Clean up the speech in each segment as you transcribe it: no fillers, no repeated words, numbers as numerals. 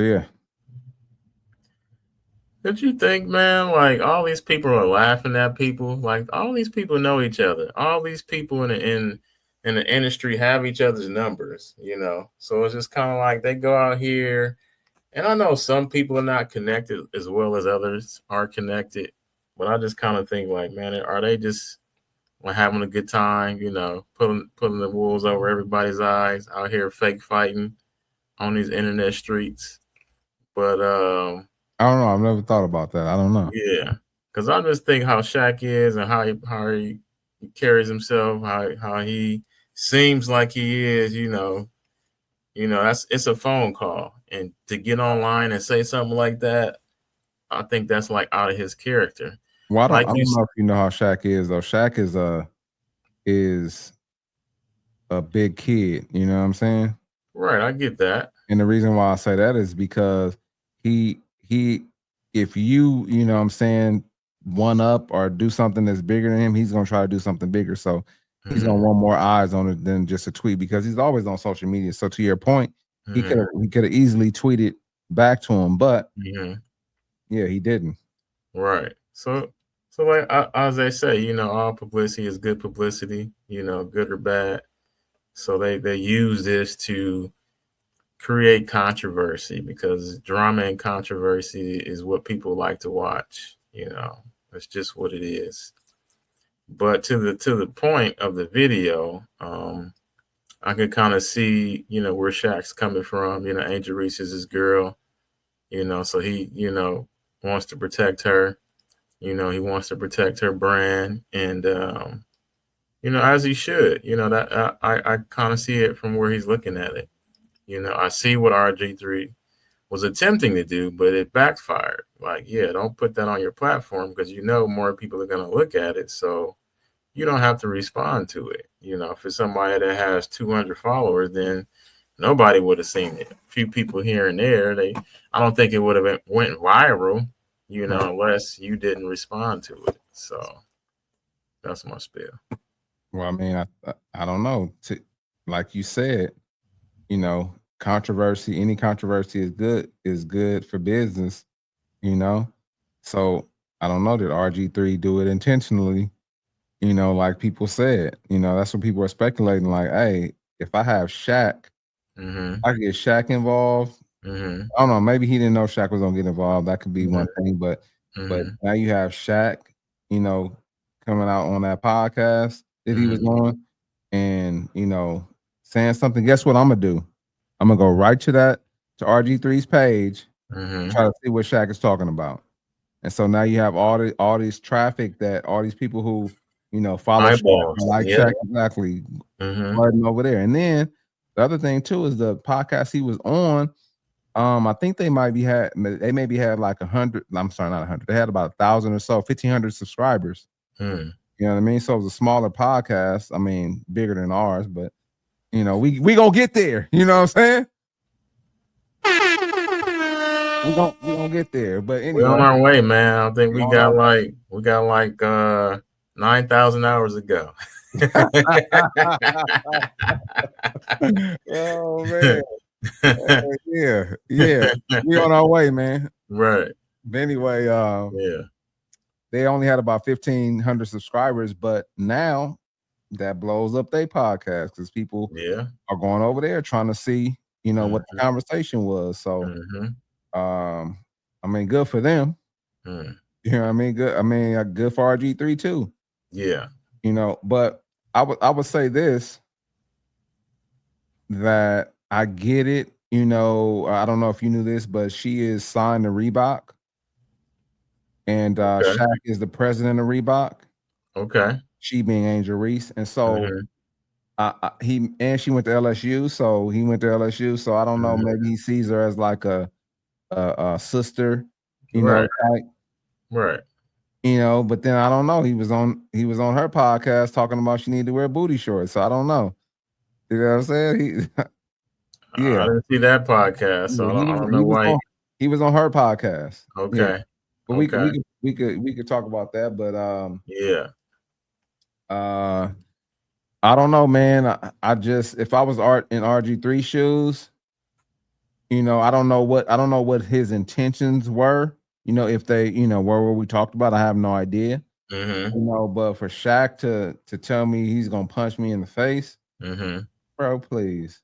Yeah. Did you think, man, like all these people are laughing at people? Like all these people know each other. All these people in the industry have each other's numbers, you know. So it's just kind of like they go out here, and I know some people are not connected as well as others are connected, but I just kind of think like, man, are they just like having a good time, you know, pulling the wolves over everybody's eyes out here fake fighting on these internet streets? But I don't know. I've never thought about that. I don't know. yeah, because I just think how Shaq is and how he carries himself, how he seems like he is. That's it's a phone call, and to get online and say something like that, I think that's like out of his character. Well, Like I you, don't know if you know how Shaq is though. Shaq is a big kid. You know what I'm saying? right? I get that. And the reason why I say that is because he if you know what I'm saying, one up or do something that's bigger than him, he's gonna try to do something bigger. So he's gonna Hmm. want more eyes on it than just a tweet because he's always on social media. So to your point, Hmm. he could have easily tweeted back to him, but Hmm. yeah, he didn't. Right. So like as they say, all publicity is good publicity. Good or bad. So they use this to create controversy because drama and controversy is what people like to watch. That's just what it is. But to the point of the video, I can kind of see where Shaq's coming from. Angel Reese is his girl. So he wants to protect her. He wants to protect her brand, and as he should. That I kind of see it from where he's looking at it. I see what RG3 was attempting to do, but it backfired. Like, yeah, don't put that on your platform because more people are going to look at it. So you don't have to respond to it. If it's somebody that has 200 followers, then nobody would have seen it. A few people here and there, I don't think it would have went viral, Right. unless you didn't respond to it. So that's my spiel. Well, I mean, I don't know. Like you said, you know, controversy, any controversy is good for business, you know. So I don't know, did RG3 do it intentionally? Like people said, that's what people are speculating. Like, hey, if I have Shaq, Mm-hmm. I could get Shaq involved. Mm-hmm. I don't know. Maybe he didn't know Shaq was gonna get involved. That could be one Mm-hmm. thing. But Mm-hmm. now you have Shaq, you know, coming out on that podcast that he was Mm-hmm. on, and saying something. Guess what I'm gonna do? I'm gonna go right to RG3's page and Mm-hmm. try to see what Shaq is talking about. And so now you have all these traffic that all these people who follow Shaq and Eyeballs. like Yeah. Shaq exactly Mm-hmm. flooding over there. And then the other thing too is the podcast he was on. I think they maybe had like 100. I'm sorry, not 100. They had about 1,000 or so, 1,500 subscribers. Mm. You know what I mean? So it was a smaller podcast. I mean, bigger than ours, but we gonna get there. You know what I'm saying? We gonna get there. But We're on anyway, our way, man. I think we we on our got like 9,000 hours to go. oh man, yeah, yeah, we on our way, man. Right. But anyway, Yeah. they only had about 1,500 subscribers, but now that blows up their podcast because people Yeah. are going over there trying to see, what the Mm-hmm. conversation was. So, Mm-hmm. um, I mean, good for them. Mm. You know what I mean? Good. I mean, good for RG3 too. Yeah. But I would say this, that I get it. I don't know if you knew this, but she is signed to Reebok, and Okay. Shaq is the president of Reebok. Okay. She being Angel Reese, and so Mm-hmm. she went to LSU, so he went to LSU. So I don't know, Mm-hmm. maybe he sees her as like a sister, Right. type, Right. But then I don't know. He was on her podcast talking about she needed to wear booty shorts. So I don't know. You know what I'm saying? I Yeah, didn't see that podcast, so yeah. I don't know why. He was on her podcast. Yeah, Okay. but Okay. we could talk about that. But Yeah. uh I don't know, man. I just, if I was art in RG3 shoes, I don't know what his intentions were. If they, where we talked about, I have no idea. Mm-hmm. But for Shaq to tell me he's gonna punch me in the face, Mm-hmm. bro, please.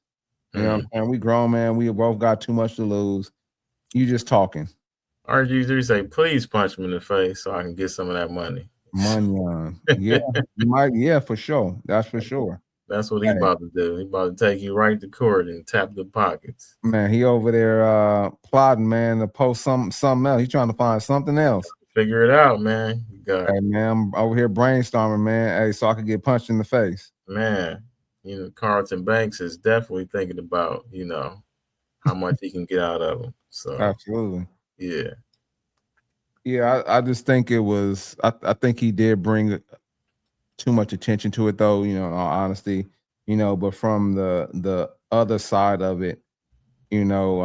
Mm-hmm. And we grown, man. We both got too much to lose. You just talking. RG3 say, please punch me in the face so I can get some of that money. Money on. Yeah, you might, yeah, for sure. That's for sure. That's what he Hey, about to do. He about to take you right to court and tap the pockets. man, he over there plotting, man, to post something else. He trying to find something else. Figure it out, man. You got Hey, man, I'm over here brainstorming, man. Hey, so I could get punched in the face. man. Carlton Banks is definitely thinking about, how much he can get out of him. So Absolutely. yeah. Yeah, I just think it was. I think he did bring too much attention to it, though. In all honesty, But from the other side of it, you know,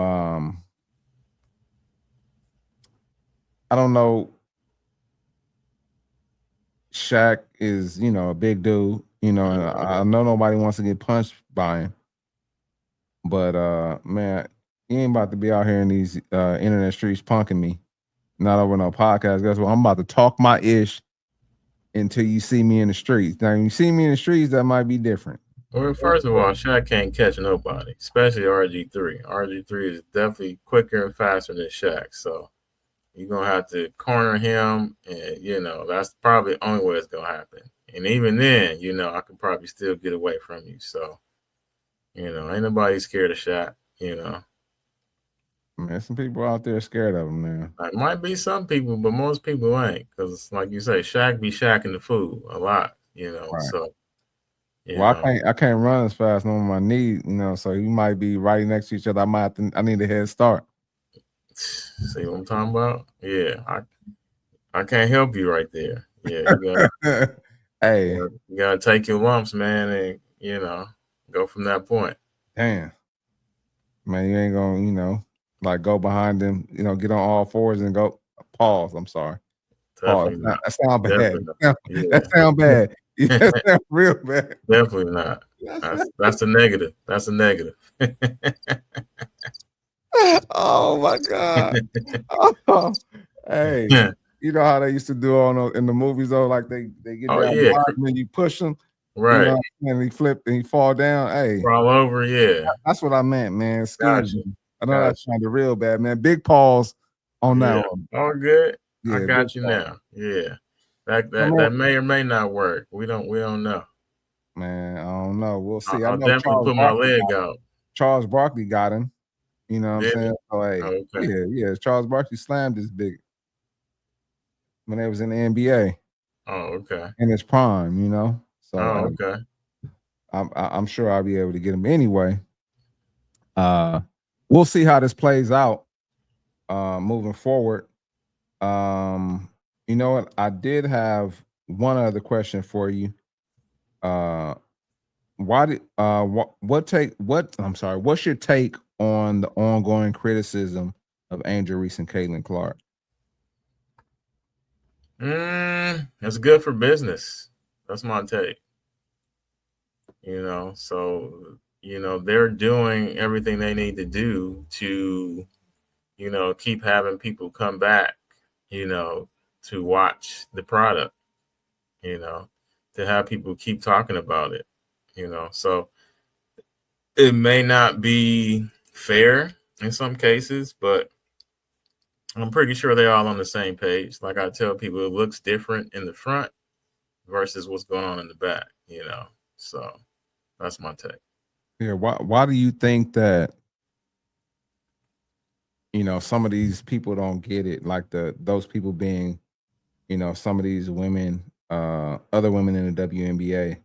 I don't know. Shaq is, a big dude. And I know nobody wants to get punched by him, but man, he ain't about to be out here in these internet streets punking me. Not over no podcast. Guess what? I'm about to talk my ish until you see me in the streets. Now, when you see me in the streets, that might be different. Well, first of all, Shaq can't catch nobody, especially RG3. RG3 is definitely quicker and faster than Shaq. So you're gonna have to corner him, and that's probably the only way it's gonna happen. And even then, I could probably still get away from you. So, ain't nobody scared of Shaq. Man, some people out there scared of him, man. It might be some people, but most people ain't, because like you say, Shaq be shacking the food a lot. Right. So Well, I can't run as fast on my knee, so you might be right next to each other. I need a head start. See what I'm talking about? Yeah, I can't help you right there. Yeah, you gotta, Hey, you gotta take your lumps, man, and go from that point. damn. Man, you ain't gonna, like go behind them, get on all fours and go pause. I'm sorry. Pause. Definitely not. That sound bad. Definitely not. That sound bad. Yeah, that sound real bad. Definitely not. That's a negative. That's a negative. Oh my God. Oh, hey, you know how they used to do in the movies though, like they get Oh down yeah, behind and you push them, right. and he flip and he fall down. Hey, All over. Yeah. that's what I meant, man. Excuse Gotcha. me. I know that Gotcha. sounded real bad, man. Big pause on that Yeah. one. All good. I Yeah, big got you pause. now. Yeah. That So, that man, that may or may not work. We don't know. man, I don't know. We'll see. I I'll know definitely put my leg out. Charles Barkley got him. You know what I'm Did saying? he? So Oh, hey, okay. yeah. Charles Barkley slammed this big when they was in the NBA Oh, okay. in his prime. So Oh, okay. I'm sure I'll be able to get him anyway. We'll see how this plays out moving forward. You know what? I did have one other question for you. Why did what's your take on the ongoing criticism of Angel Reese and Caitlin Clark? It's good for business. That's my take. So they're doing everything they need to do to keep having people come back, to watch the product, to have people keep talking about it, So it may not be fair in some cases, but I'm pretty sure they're all on the same page. Like I tell people, it looks different in the front versus what's going on in the back, So that's my take. Yeah, why do you think that some of these people don't get it? Like those people being, some of these women, other women in the WNBA.